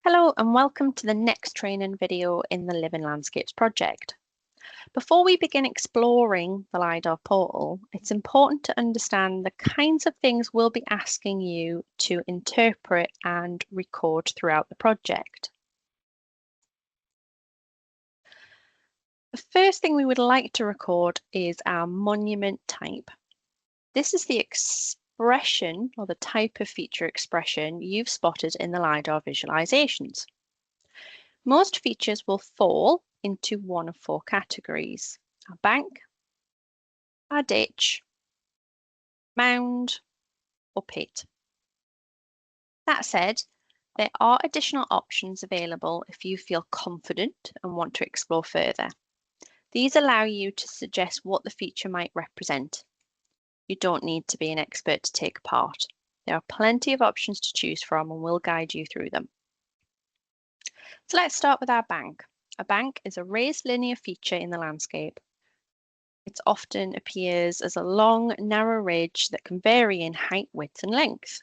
Hello and welcome to the next training video in the Living Landscapes project. Before we begin exploring the lidar portal, it's important to understand the kinds of things we'll be asking you to interpret and record throughout the project. The first thing we would like to record is our monument type. This is the expression or the type of feature expression you've spotted in the lidar visualizations. Most features will fall into one of four categories: a bank, a ditch, mound, or pit. That said, there are additional options available if you feel confident and want to explore further. These allow you to suggest what the feature might represent. You don't need to be an expert to take part. There are plenty of options to choose from and we'll guide you through them. So let's start with our bank. A bank is a raised linear feature in the landscape. It often appears as a long, narrow ridge that can vary in height, width, and length.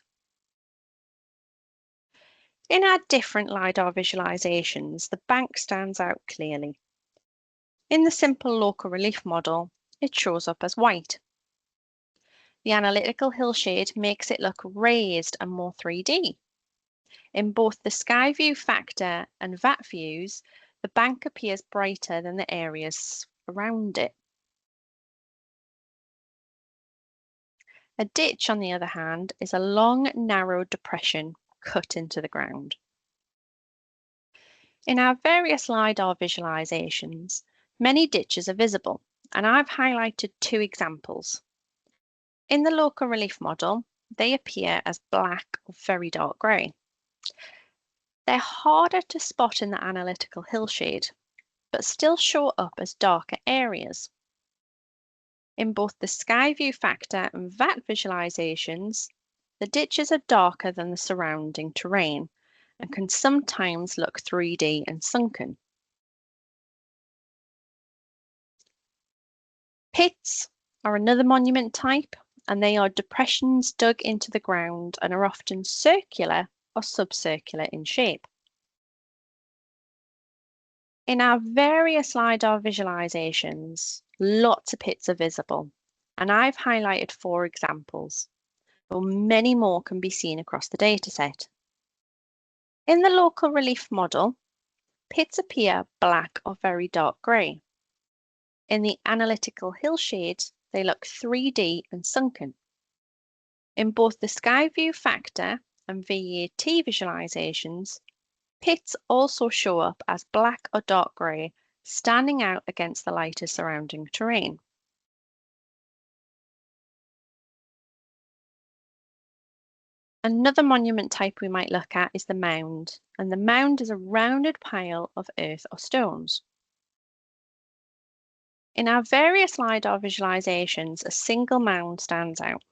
In our different lidar visualizations, the bank stands out clearly. In the simple local relief model, it shows up as white. The analytical hillshade makes it look raised and more 3D. In both the sky view factor and VAT views, the bank appears brighter than the areas around it. A ditch, on the other hand, is a long, narrow depression cut into the ground. In our various lidar visualizations, many ditches are visible, and I've highlighted two examples. In the local relief model, they appear as black or very dark grey. They're harder to spot in the analytical hillshade, but still show up as darker areas. In both the sky view factor and VAT visualizations, the ditches are darker than the surrounding terrain and can sometimes look 3D and sunken. Pits are another monument type, and they are depressions dug into the ground and are often circular or subcircular in shape. In our various lidar visualizations, lots of pits are visible, and I've highlighted four examples, though many more can be seen across the dataset. In the local relief model, pits appear black or very dark grey. In the analytical hillshade, they look 3D and sunken. In both the sky view factor and VAT visualizations, pits also show up as black or dark grey, standing out against the lighter surrounding terrain. Another monument type we might look at is the mound, and the mound is a rounded pile of earth or stones. In our various lidar visualizations, a single mound stands out.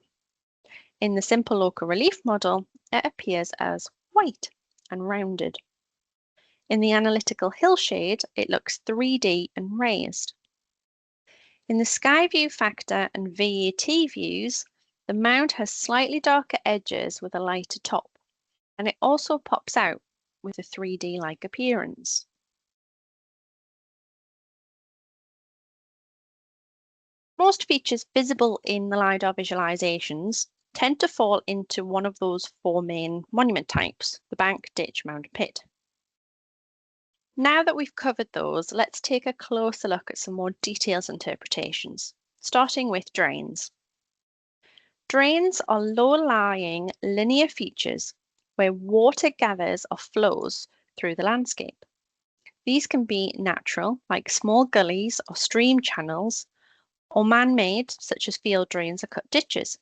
In the simple local relief model, it appears as white and rounded. In the analytical hillshade, it looks 3D and raised. In the sky view factor and VAT views, the mound has slightly darker edges with a lighter top, and it also pops out with a 3D-like appearance. Most features visible in the lidar visualizations tend to fall into one of those four main monument types: the bank, ditch, mound, pit. Now that we've covered those, let's take a closer look at some more detailed interpretations, starting with drains. Drains are low-lying linear features where water gathers or flows through the landscape. These can be natural, like small gullies or stream channels, or man-made, such as field drains or cut ditches.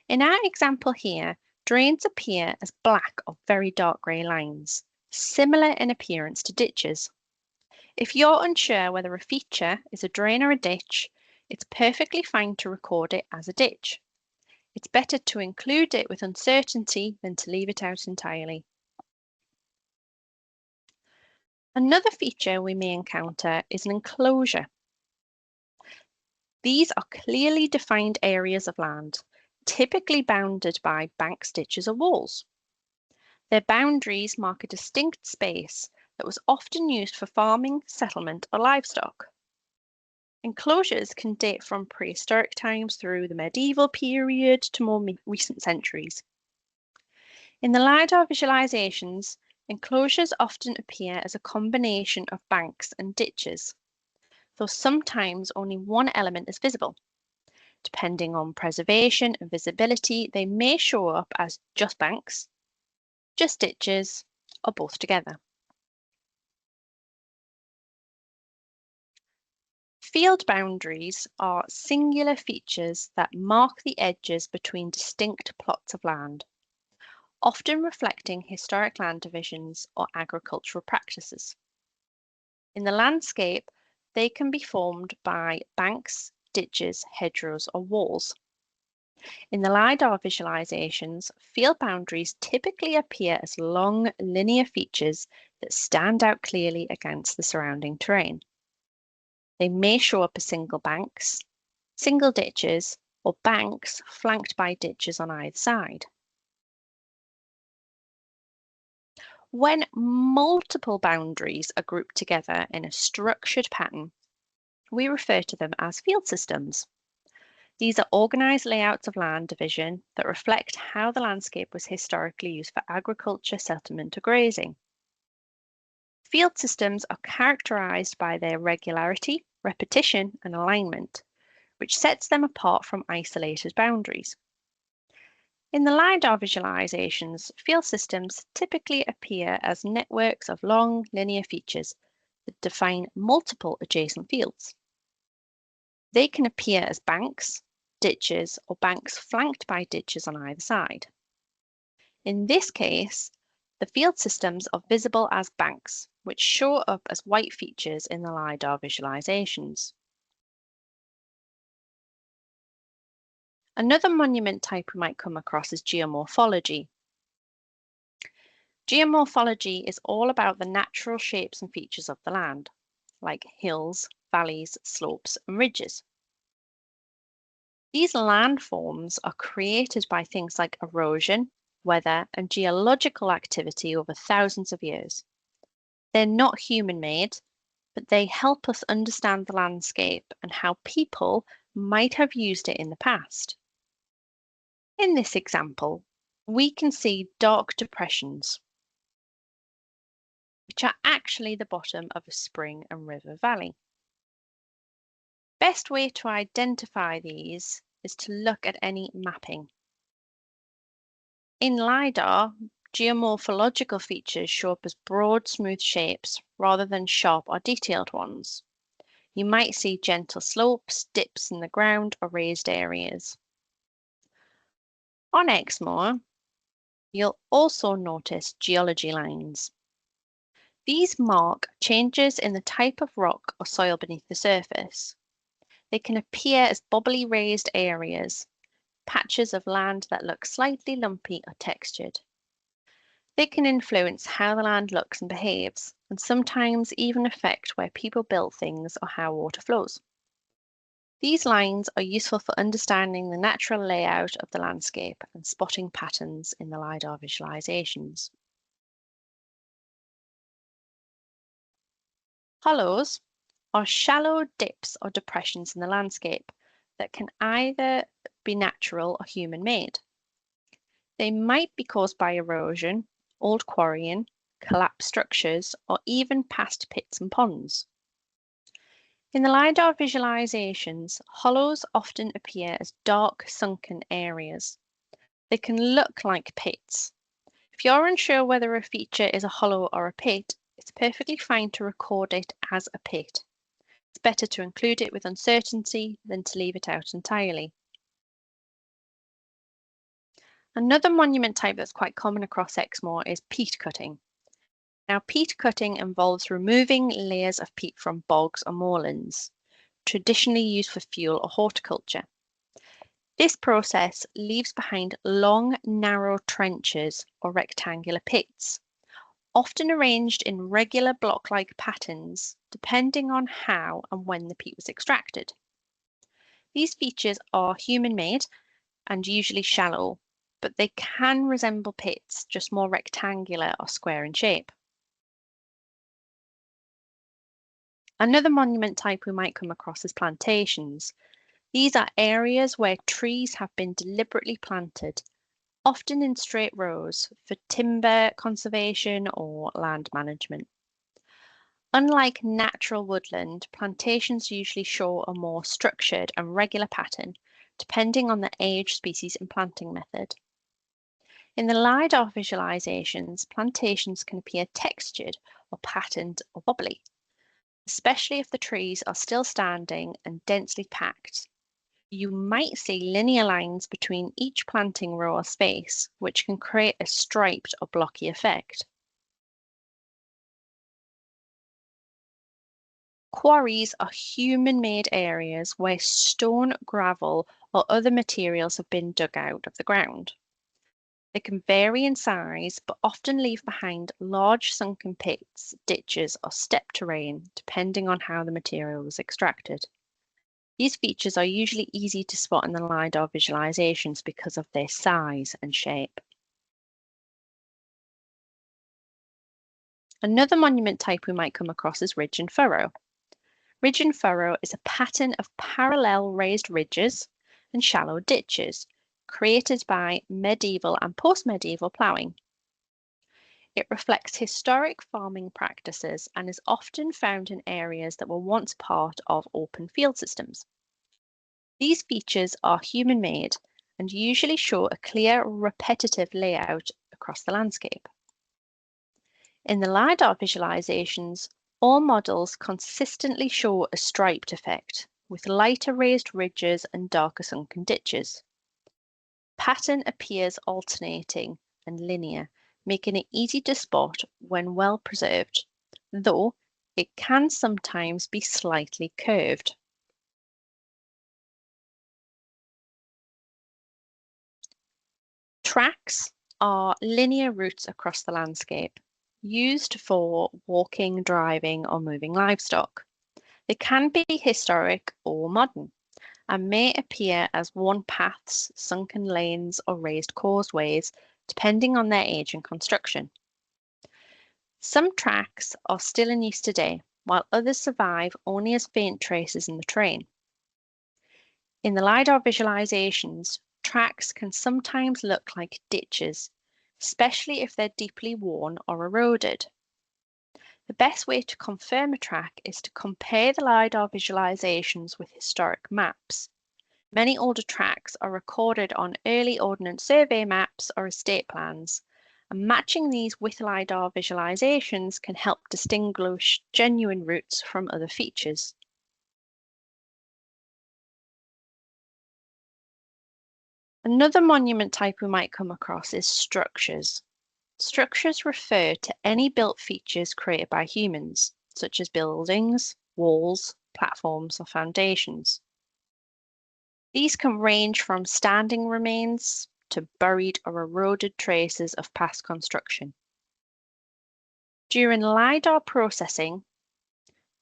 In our example here, drains appear as black or very dark grey lines, similar in appearance to ditches. If you're unsure whether a feature is a drain or a ditch, it's perfectly fine to record it as a ditch. It's better to include it with uncertainty than to leave it out entirely. Another feature we may encounter is an enclosure. These are clearly defined areas of land, typically bounded by banks, ditches, or walls. Their boundaries mark a distinct space that was often used for farming, settlement, or livestock. Enclosures can date from prehistoric times through the medieval period to more recent centuries. In the lidar visualizations, enclosures often appear as a combination of banks and ditches, though sometimes only one element is visible. Depending on preservation and visibility, they may show up as just banks, just ditches, or both together. Field boundaries are singular features that mark the edges between distinct plots of land, often reflecting historic land divisions or agricultural practices. In the landscape, they can be formed by banks, ditches, hedgerows, or walls. In the LiDAR visualizations, field boundaries typically appear as long, linear features that stand out clearly against the surrounding terrain. They may show up as single banks, single ditches, or banks flanked by ditches on either side. When multiple boundaries are grouped together in a structured pattern, we refer to them as field systems. These are organized layouts of land division that reflect how the landscape was historically used for agriculture, settlement, or grazing. Field systems are characterized by their regularity, repetition, and alignment, which sets them apart from isolated boundaries. In the LiDAR visualizations, field systems typically appear as networks of long, linear features that define multiple adjacent fields. They can appear as banks, ditches, or banks flanked by ditches on either side. In this case, the field systems are visible as banks, which show up as white features in the LiDAR visualizations. Another monument type we might come across is geomorphology. Geomorphology is all about the natural shapes and features of the land, like hills, valleys, slopes, and ridges. These landforms are created by things like erosion, weather, and geological activity over thousands of years. They're not human-made, but they help us understand the landscape and how people might have used it in the past. In this example, we can see dark depressions, which are actually the bottom of a spring and river valley. Best way to identify these is to look at any mapping. In LiDAR, geomorphological features show up as broad, smooth shapes rather than sharp or detailed ones. You might see gentle slopes, dips in the ground, or raised areas. On Exmoor, you'll also notice geology lines. These mark changes in the type of rock or soil beneath the surface. They can appear as bubbly raised areas, patches of land that look slightly lumpy or textured. They can influence how the land looks and behaves, and sometimes even affect where people build things or how water flows. These lines are useful for understanding the natural layout of the landscape and spotting patterns in the LiDAR visualizations. Hollows are shallow dips or depressions in the landscape that can either be natural or human-made. They might be caused by erosion, old quarrying, collapsed structures, or even past pits and ponds. In the LiDAR visualizations, hollows often appear as dark, sunken areas. They can look like pits. If you're unsure whether a feature is a hollow or a pit, it's perfectly fine to record it as a pit. It's better to include it with uncertainty than to leave it out entirely. Another monument type that's quite common across Exmoor is peat cutting. Now, peat cutting involves removing layers of peat from bogs or moorlands, traditionally used for fuel or horticulture. This process leaves behind long, narrow trenches or rectangular pits, often arranged in regular block-like patterns, depending on how and when the peat was extracted. These features are human-made and usually shallow, but they can resemble pits, just more rectangular or square in shape. Another monument type we might come across is plantations. These are areas where trees have been deliberately planted, often in straight rows for timber conservation or land management. Unlike natural woodland, plantations usually show a more structured and regular pattern, depending on the age, species, and planting method. In the lidar visualizations, plantations can appear textured or patterned or wobbly, especially if the trees are still standing and densely packed. You might see linear lines between each planting row or space, which can create a striped or blocky effect. Quarries are human-made areas where stone, gravel, or other materials have been dug out of the ground. They can vary in size, but often leave behind large sunken pits, ditches, or steppe terrain, depending on how the material was extracted. These features are usually easy to spot in the lidar visualizations because of their size and shape. Another monument type we might come across is ridge and furrow. Ridge and furrow is a pattern of parallel raised ridges and shallow ditches created by medieval and post-medieval ploughing. It reflects historic farming practices and is often found in areas that were once part of open field systems. These features are human-made and usually show a clear, repetitive layout across the landscape. In the lidar visualizations, all models consistently show a striped effect, with lighter raised ridges and darker sunken ditches. Pattern appears alternating and linear, making it easy to spot when well preserved, though it can sometimes be slightly curved. Tracks are linear routes across the landscape, used for walking, driving, or moving livestock. They can be historic or modern and may appear as worn paths, sunken lanes, or raised causeways, depending on their age and construction. Some tracks are still in use today, while others survive only as faint traces in the terrain. In the lidar visualizations, tracks can sometimes look like ditches, especially if they're deeply worn or eroded. The best way to confirm a track is to compare the lidar visualizations with historic maps. Many older tracks are recorded on early Ordnance Survey maps or estate plans, and matching these with lidar visualizations can help distinguish genuine routes from other features. Another monument type we might come across is structures. Structures refer to any built features created by humans, such as buildings, walls, platforms, or foundations. These can range from standing remains to buried or eroded traces of past construction. During lidar processing,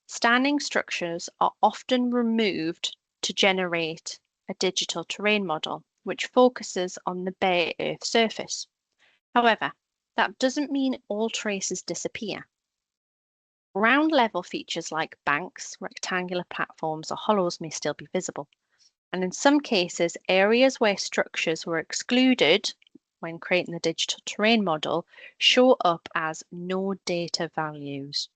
standing structures are often removed to generate a digital terrain model, which focuses on the bare earth surface. However, that doesn't mean all traces disappear. Ground level features like banks, rectangular platforms, or hollows may still be visible. And in some cases, areas where structures were excluded when creating the digital terrain model show up as no data values.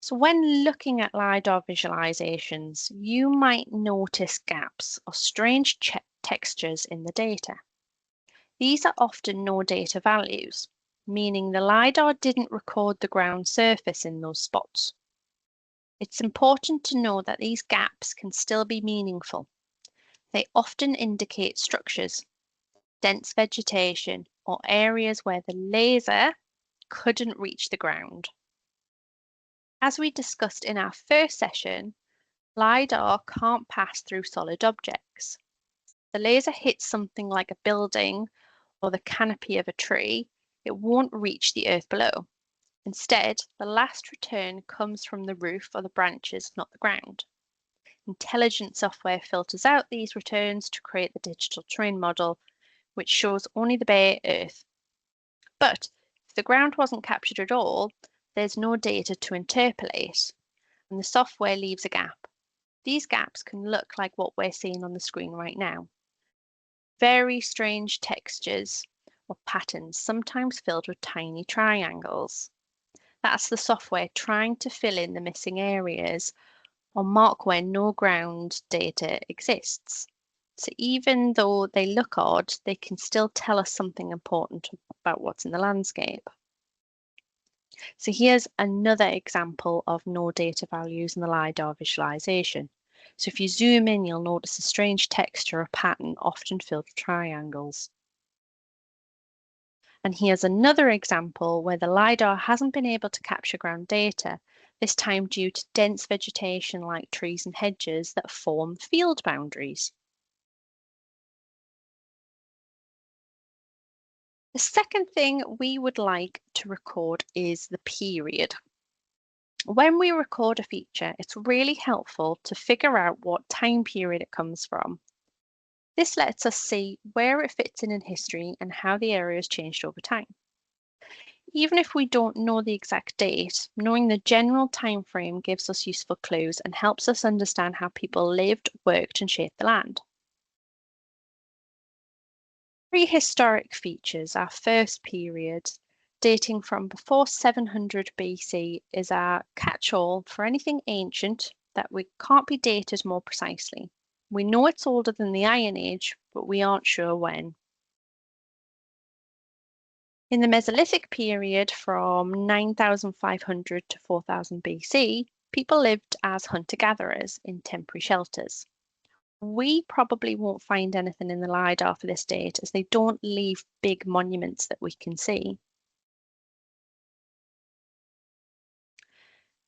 So when looking at lidar visualizations, you might notice gaps or strange textures in the data. These are often no data values, meaning the lidar didn't record the ground surface in those spots. It's important to know that these gaps can still be meaningful. They often indicate structures, dense vegetation, or areas where the laser couldn't reach the ground. As we discussed in our first session, lidar can't pass through solid objects. The laser hits something like a building or the canopy of a tree, it won't reach the earth below. Instead, the last return comes from the roof or the branches, not the ground. Intelligent software filters out these returns to create the digital train model, which shows only the bare earth. But if the ground wasn't captured at all, there's no data to interpolate, and the software leaves a gap. These gaps can look like what we're seeing on the screen right now. Very strange textures or patterns, sometimes filled with tiny triangles. That's the software trying to fill in the missing areas or mark where no ground data exists. So even though they look odd, they can still tell us something important about what's in the landscape. So here's another example of no data values in the lidar visualization. So if you zoom in, you'll notice a strange texture or pattern, often filled with triangles. And here's another example where the lidar hasn't been able to capture ground data, this time due to dense vegetation like trees and hedges that form field boundaries. The second thing we would like to record is the period. When we record a feature, it's really helpful to figure out what time period it comes from. This lets us see where it fits in history and how the area has changed over time. Even if we don't know the exact date, knowing the general time frame gives us useful clues and helps us understand how people lived, worked, and shaped the land. Prehistoric features, our first period, dating from before 700 BC, is our catch-all for anything ancient that we can't be dated more precisely. We know it's older than the Iron Age, but we aren't sure when. In the Mesolithic period from 9,500 to 4,000 BC, people lived as hunter-gatherers in temporary shelters. We probably won't find anything in the lidar for this date as they don't leave big monuments that we can see.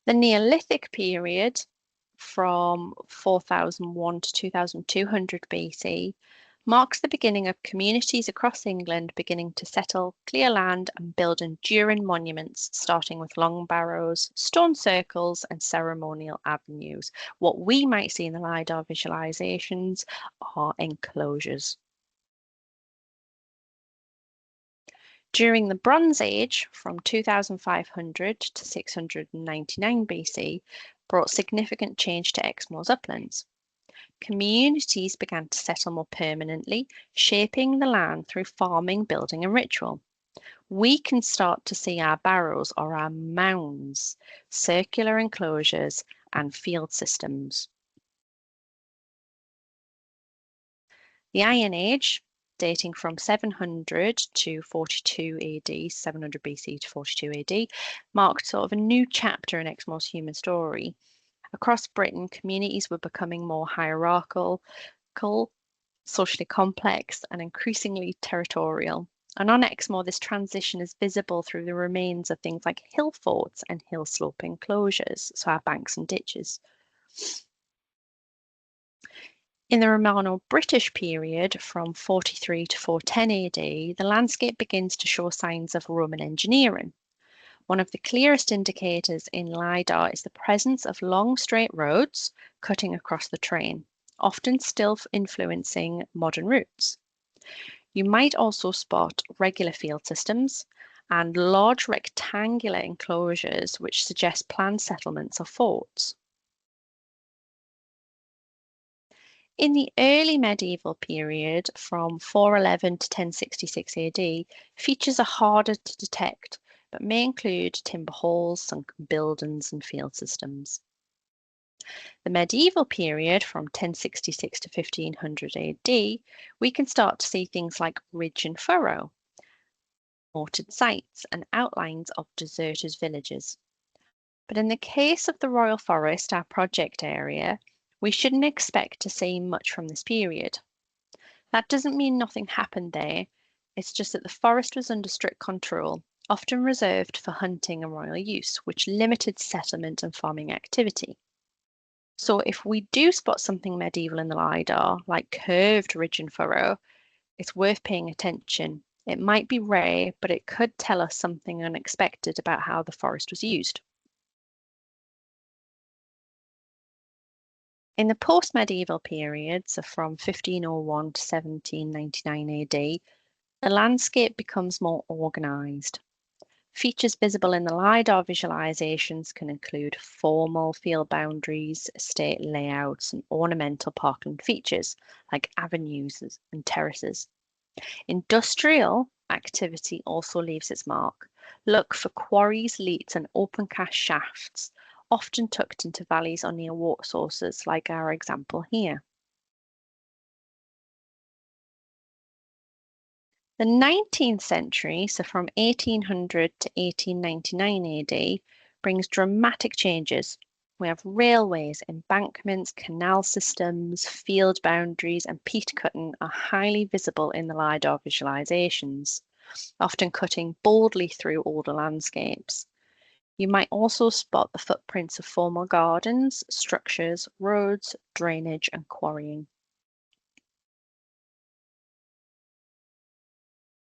The Neolithic period from 4001 to 2200 BC marks the beginning of communities across England beginning to settle, clear land and build enduring monuments, starting with long barrows, stone circles and ceremonial avenues. What we might see in the lidar visualizations are enclosures. During the Bronze Age, from 2500 to 699 BC, brought significant change to Exmoor's uplands. Communities began to settle more permanently, shaping the land through farming, building, and ritual. We can start to see our barrows or our mounds, circular enclosures, and field systems. The Iron Age, dating from 700 to 42 AD, 700 BC to 42 AD, marked sort of a new chapter in Exmoor's human story. Across Britain, communities were becoming more hierarchical, socially complex, and increasingly territorial. And on Exmoor, this transition is visible through the remains of things like hill forts and hill slope enclosures, so our banks and ditches. In the Romano-British period, from 43 to 410 AD, the landscape begins to show signs of Roman engineering. One of the clearest indicators in lidar is the presence of long straight roads cutting across the terrain, often still influencing modern routes. You might also spot regular field systems and large rectangular enclosures which suggest planned settlements or forts. In the early medieval period, from 411 to 1066 AD, features are harder to detect, but may include timber halls, sunken buildings, and field systems. The medieval period, from 1066 to 1500 AD, we can start to see things like ridge and furrow, mortared sites, and outlines of deserted villages. But in the case of the Royal Forest, our project area, we shouldn't expect to see much from this period. That doesn't mean nothing happened there, it's just that the forest was under strict control, often reserved for hunting and royal use, which limited settlement and farming activity. So if we do spot something medieval in the lidar, like curved ridge and furrow, it's worth paying attention. It might be rare, but it could tell us something unexpected about how the forest was used. In the post-medieval period, so from 1501 to 1799 AD, the landscape becomes more organised. Features visible in the lidar visualizations can include formal field boundaries, estate layouts, and ornamental parkland features like avenues and terraces. Industrial activity also leaves its mark. Look for quarries, leats, and open cast shafts, often tucked into valleys or near water sources, like our example here. The 19th century, so from 1800 to 1899 AD, brings dramatic changes. We have railways, embankments, canal systems, field boundaries, and peat cutting are highly visible in the LiDAR visualizations, often cutting boldly through older landscapes. You might also spot the footprints of former gardens, structures, roads, drainage, and quarrying.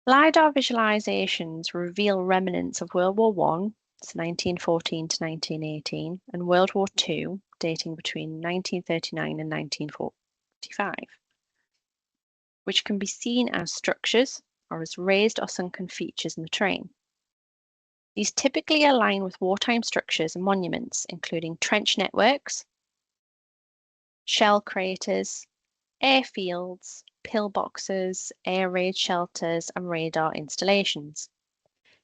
LiDAR visualizations reveal remnants of World War I, so 1914 to 1918, and World War II, dating between 1939 and 1945, which can be seen as structures or as raised or sunken features in the terrain. These typically align with wartime structures and monuments, including trench networks, shell craters, airfields, pillboxes, air raid shelters, and radar installations.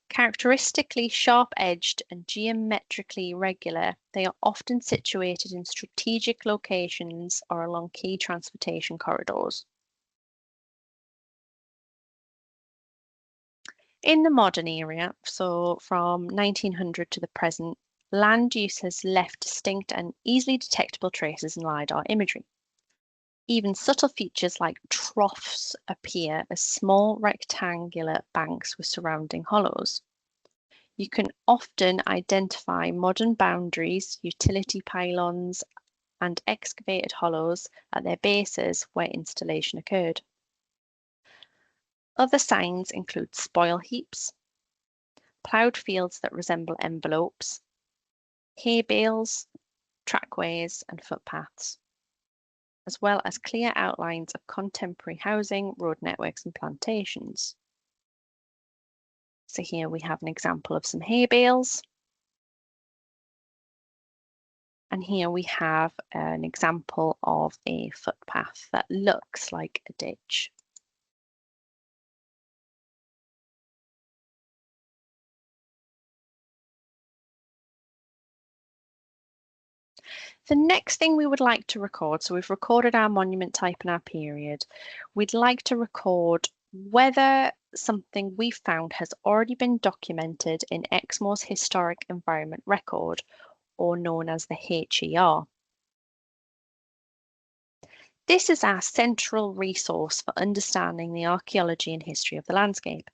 Characteristically sharp-edged and geometrically regular, they are often situated in strategic locations or along key transportation corridors. In the modern era, so from 1900 to the present, land use has left distinct and easily detectable traces in LiDAR imagery. Even subtle features like troughs appear as small rectangular banks with surrounding hollows. You can often identify modern boundaries, utility pylons, and excavated hollows at their bases where installation occurred. Other signs include spoil heaps, ploughed fields that resemble envelopes, hay bales, trackways, and footpaths, as well as clear outlines of contemporary housing, road networks, and plantations. So here we have an example of some hay bales. And here we have an example of a footpath that looks like a ditch. The next thing we would like to record, so we've recorded our monument type and our period, we'd like to record whether something we found has already been documented in Exmoor's Historic Environment Record, or known as the HER. This is our central resource for understanding the archaeology and history of the landscape,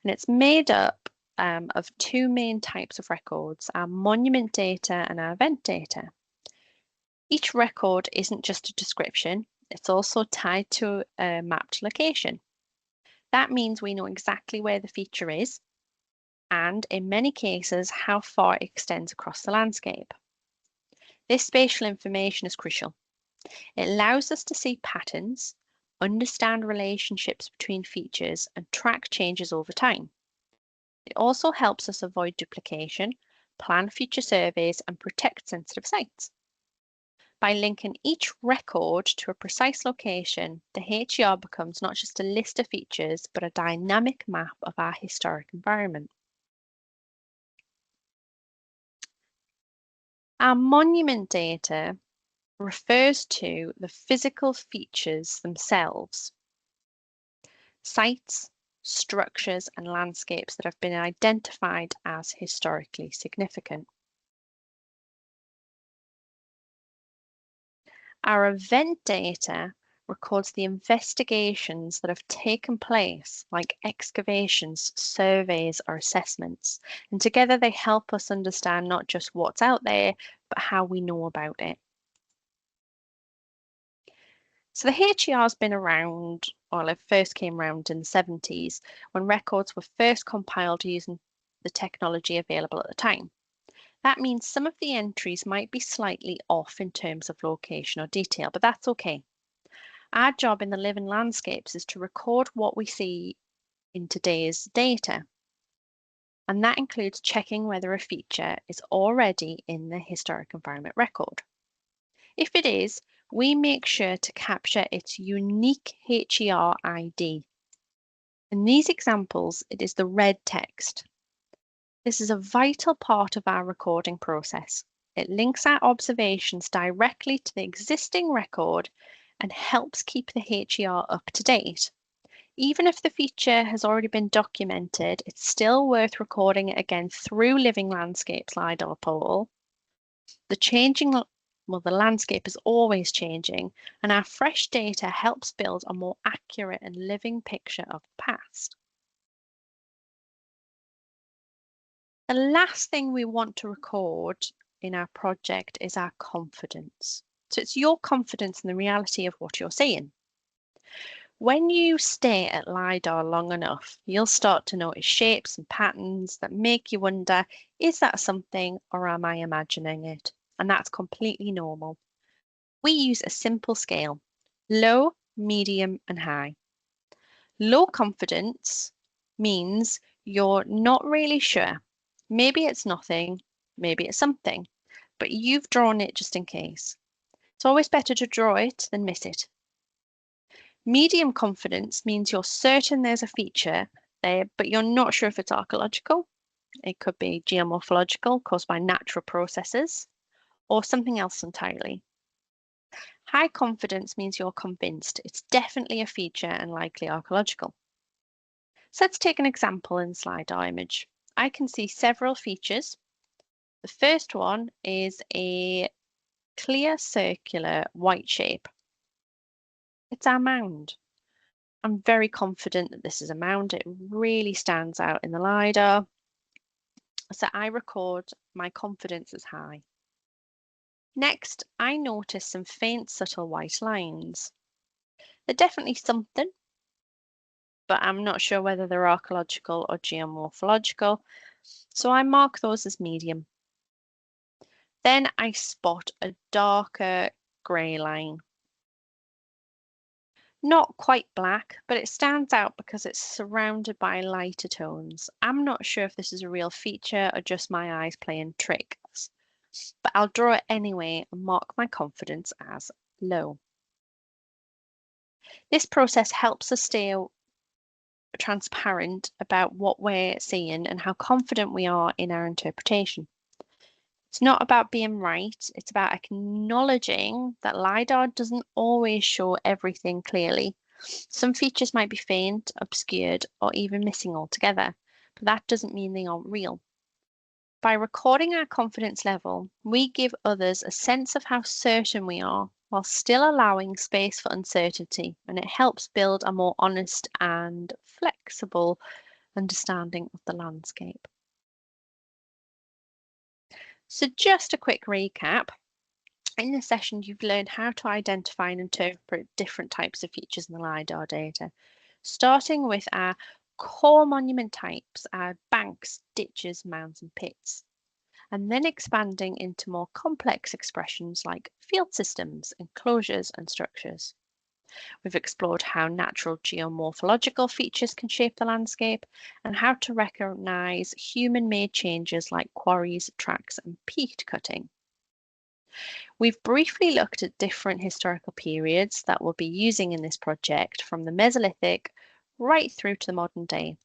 and it's made up of two main types of records, our monument data and our event data. Each record isn't just a description, it's also tied to a mapped location. That means we know exactly where the feature is, and in many cases, how far it extends across the landscape. This spatial information is crucial. It allows us to see patterns, understand relationships between features, and track changes over time. It also helps us avoid duplication, plan future surveys, and protect sensitive sites. By linking each record to a precise location, the HER becomes not just a list of features, but a dynamic map of our historic environment. Our monument data refers to the physical features themselves, sites, structures, and landscapes that have been identified as historically significant. Our event data records the investigations that have taken place, like excavations, surveys, or assessments, and together they help us understand not just what's out there, but how we know about it. So the HER has been around, well, it first came around in the 70s when records were first compiled using the technology available at the time. That means some of the entries might be slightly off in terms of location or detail, but that's okay. Our job in the living landscapes is to record what we see in today's data. And that includes checking whether a feature is already in the historic environment record. If it is, we make sure to capture its unique HER ID. In these examples, it is the red text. This is a vital part of our recording process. It links our observations directly to the existing record and helps keep the HER up to date. Even if the feature has already been documented, it's still worth recording it again through Living Landscapes lidar portal. The landscape is always changing, and our fresh data helps build a more accurate and living picture of the past. The last thing we want to record in our project is our confidence. So it's your confidence in the reality of what you're seeing. When you stare at lidar long enough, you'll start to notice shapes and patterns that make you wonder, is that something or am I imagining it? And that's completely normal. We use a simple scale: low, medium, and high. Low confidence means you're not really sure. Maybe it's nothing, maybe it's something, but you've drawn it just in case. It's always better to draw it than miss it. Medium confidence means you're certain there's a feature there, but you're not sure if it's archaeological. It could be geomorphological, caused by natural processes, or something else entirely. High confidence means you're convinced it's definitely a feature and likely archaeological. So let's take an example in this lidar image. I can see several features. The first one is a clear circular white shape. It's our mound. I'm very confident that this is a mound. It really stands out in the lidar. So I record my confidence as high. Next, I notice some faint, subtle white lines. They're definitely something, but I'm not sure whether they're archaeological or geomorphological. So I mark those as medium. Then I spot a darker grey line. Not quite black, but it stands out because it's surrounded by lighter tones. I'm not sure if this is a real feature or just my eyes playing tricks, but I'll draw it anyway and mark my confidence as low. This process helps us stay transparent about what we're seeing and how confident we are in our interpretation. It's not about being right, it's about acknowledging that lidar doesn't always show everything clearly. Some features might be faint, obscured, or even missing altogether, but that doesn't mean they aren't real. By recording our confidence level, we give others a sense of how certain we are while still allowing space for uncertainty, and it helps build a more honest and flexible understanding of the landscape. So just a quick recap. In this session, you've learned how to identify and interpret different types of features in the lidar data, starting with our core monument types, our banks, ditches, mounds, and pits, and then expanding into more complex expressions like field systems, enclosures, and structures. We've explored how natural geomorphological features can shape the landscape and how to recognize human-made changes like quarries, tracks, and peat cutting. We've briefly looked at different historical periods that we'll be using in this project, from the Mesolithic right through to the modern day,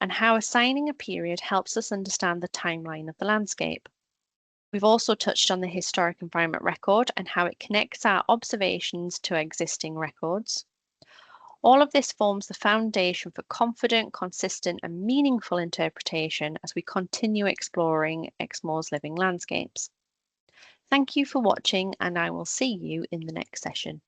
and how assigning a period helps us understand the timeline of the landscape. We've also touched on the historic environment record and how it connects our observations to existing records. All of this forms the foundation for confident, consistent, and meaningful interpretation as we continue exploring Exmoor's living landscapes. Thank you for watching, and I will see you in the next session.